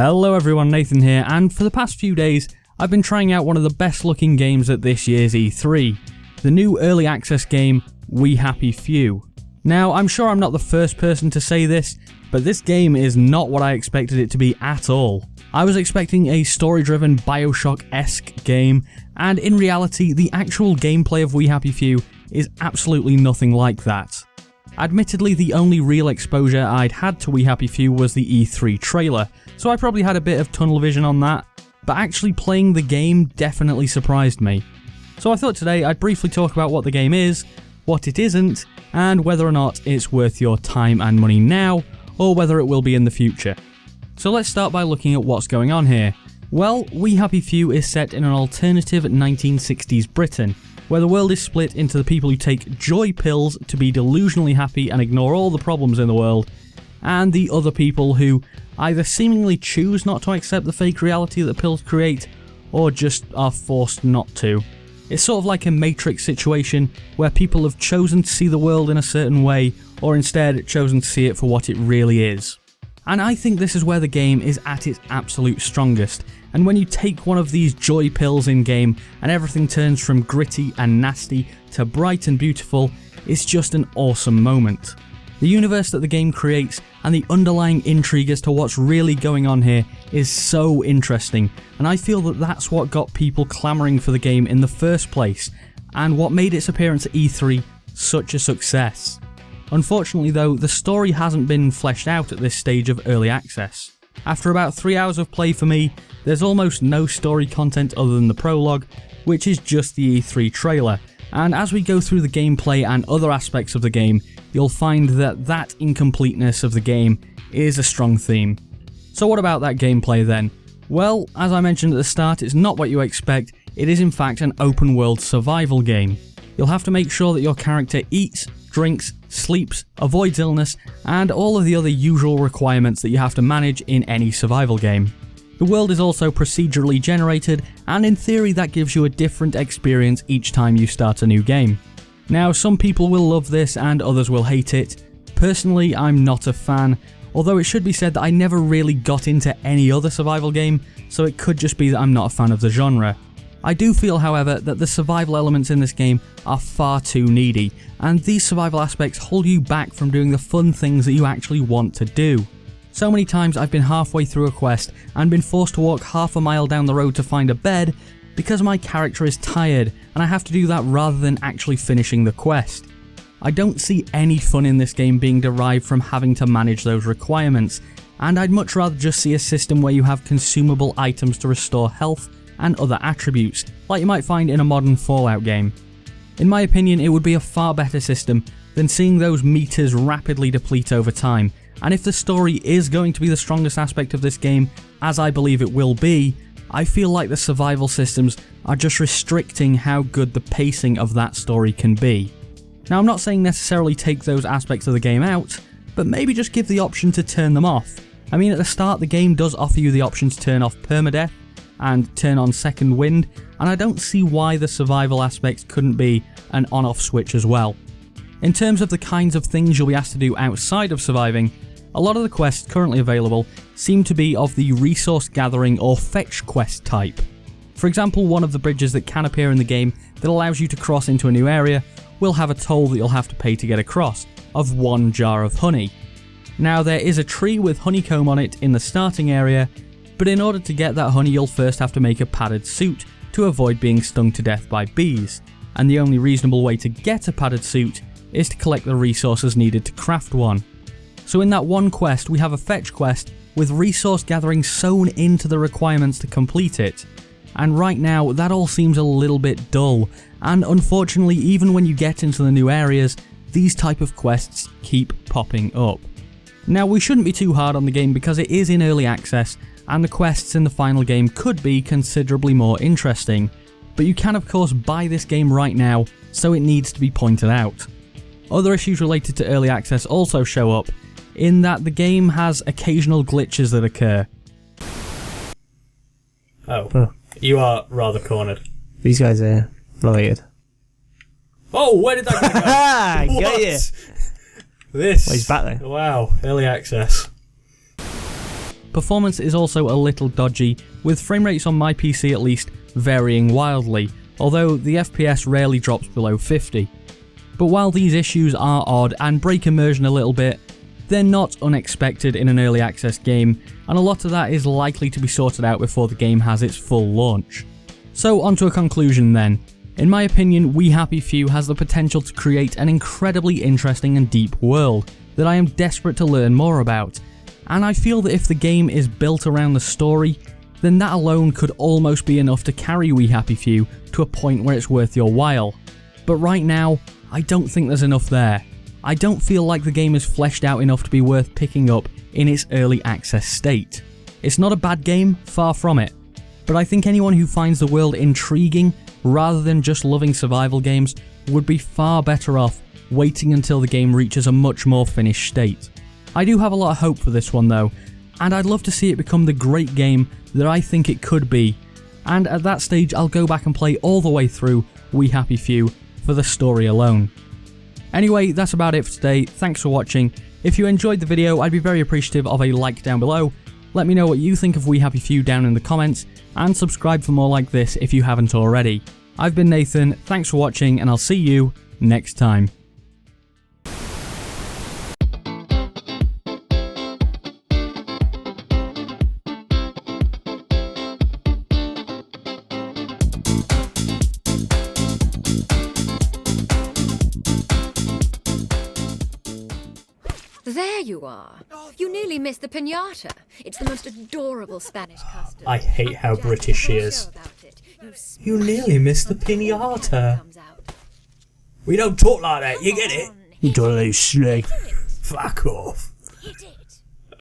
Hello everyone, Nathan here, and for the past few days I've been trying out one of the best looking games at this year's E3, the new early access game, We Happy Few. Now, I'm sure I'm not the first person to say this, but this game is not what I expected it to be at all. I was expecting a story-driven Bioshock-esque game, and in reality, the actual gameplay of We Happy Few is absolutely nothing like that. Admittedly, the only real exposure I'd had to We Happy Few was the E3 trailer, so I probably had a bit of tunnel vision on that, but actually playing the game definitely surprised me. So I thought today I'd briefly talk about what the game is, what it isn't, and whether or not it's worth your time and money now, or whether it will be in the future. So let's start by looking at what's going on here. Well, We Happy Few is set in an alternative 1960s Britain, where the world is split into the people who take joy pills to be delusionally happy and ignore all the problems in the world, and the other people who either seemingly choose not to accept the fake reality that the pills create, or just are forced not to. It's sort of like a Matrix situation, where people have chosen to see the world in a certain way, or instead chosen to see it for what it really is. And I think this is where the game is at its absolute strongest, and when you take one of these joy pills in game and everything turns from gritty and nasty to bright and beautiful, it's just an awesome moment. The universe that the game creates and the underlying intrigue as to what's really going on here is so interesting, and I feel that that's what got people clamouring for the game in the first place, and what made its appearance at E3 such a success. Unfortunately though, the story hasn't been fleshed out at this stage of early access. After about 3 hours of play for me, there's almost no story content other than the prologue, which is just the E3 trailer, and as we go through the gameplay and other aspects of the game, you'll find that incompleteness of the game is a strong theme. So what about that gameplay then? Well, as I mentioned at the start, it's not what you expect, it is in fact an open world survival game. You'll have to make sure that your character eats, drinks, sleeps, avoids illness, and all of the other usual requirements that you have to manage in any survival game. The world is also procedurally generated, and in theory that gives you a different experience each time you start a new game. Now, some people will love this and others will hate it. Personally, I'm not a fan, although it should be said that I never really got into any other survival game, so it could just be that I'm not a fan of the genre. I do feel, however, that the survival elements in this game are far too needy, and these survival aspects hold you back from doing the fun things that you actually want to do. So many times I've been halfway through a quest and been forced to walk half a mile down the road to find a bed because my character is tired and I have to do that rather than actually finishing the quest. I don't see any fun in this game being derived from having to manage those requirements, and I'd much rather just see a system where you have consumable items to restore health and other attributes, like you might find in a modern Fallout game. In my opinion, it would be a far better system than seeing those meters rapidly deplete over time, and if the story is going to be the strongest aspect of this game, as I believe it will be, I feel like the survival systems are just restricting how good the pacing of that story can be. Now, I'm not saying necessarily take those aspects of the game out, but maybe just give the option to turn them off. I mean, at the start the game does offer you the option to turn off permadeath and turn on second wind, and I don't see why the survival aspects couldn't be an on-off switch as well. In terms of the kinds of things you'll be asked to do outside of surviving, a lot of the quests currently available seem to be of the resource gathering or fetch quest type. For example, one of the bridges that can appear in the game that allows you to cross into a new area will have a toll that you'll have to pay to get across, of 1 jar of honey. Now, there is a tree with honeycomb on it in the starting area, but in order to get that honey you'll first have to make a padded suit to avoid being stung to death by bees, and the only reasonable way to get a padded suit is to collect the resources needed to craft one. So in that one quest we have a fetch quest with resource gathering sewn into the requirements to complete it, and right now that all seems a little bit dull, and unfortunately even when you get into the new areas, these type of quests keep popping up. Now, we shouldn't be too hard on the game because it is in early access, and the quests in the final game could be considerably more interesting, but you can of course buy this game right now, so it needs to be pointed out. Other issues related to early access also show up, in that the game has occasional glitches that occur. Oh, you are rather cornered. These guys are related. Oh, where did that go? What? Got you. This. Well, he's back there. Wow, early access. Performance is also a little dodgy, with frame rates on my PC at least varying wildly, although the FPS rarely drops below 50. But while these issues are odd and break immersion a little bit, they're not unexpected in an early access game, and a lot of that is likely to be sorted out before the game has its full launch. So onto a conclusion then. In my opinion, We Happy Few has the potential to create an incredibly interesting and deep world that I am desperate to learn more about, and I feel that if the game is built around the story, then that alone could almost be enough to carry We Happy Few to a point where it's worth your while. But right now, I don't think there's enough there. I don't feel like the game is fleshed out enough to be worth picking up in its early access state. It's not a bad game, far from it, but I think anyone who finds the world intriguing rather than just loving survival games would be far better off waiting until the game reaches a much more finished state. I do have a lot of hope for this one though, and I'd love to see it become the great game that I think it could be, and at that stage I'll go back and play all the way through We Happy Few for the story alone. Anyway, that's about it for today. Thanks for watching. If you enjoyed the video, I'd be very appreciative of a like down below. Let me know what you think of We Happy Few down in the comments, and subscribe for more like this if you haven't already. I've been Nathan, thanks for watching, and I'll see you next time. There you are. You nearly missed the piñata. It's the most adorable Spanish custom. I hate how British she is. You nearly missed the piñata. We don't talk like that, you get it? You don't know, slag. Fuck off. Hit it.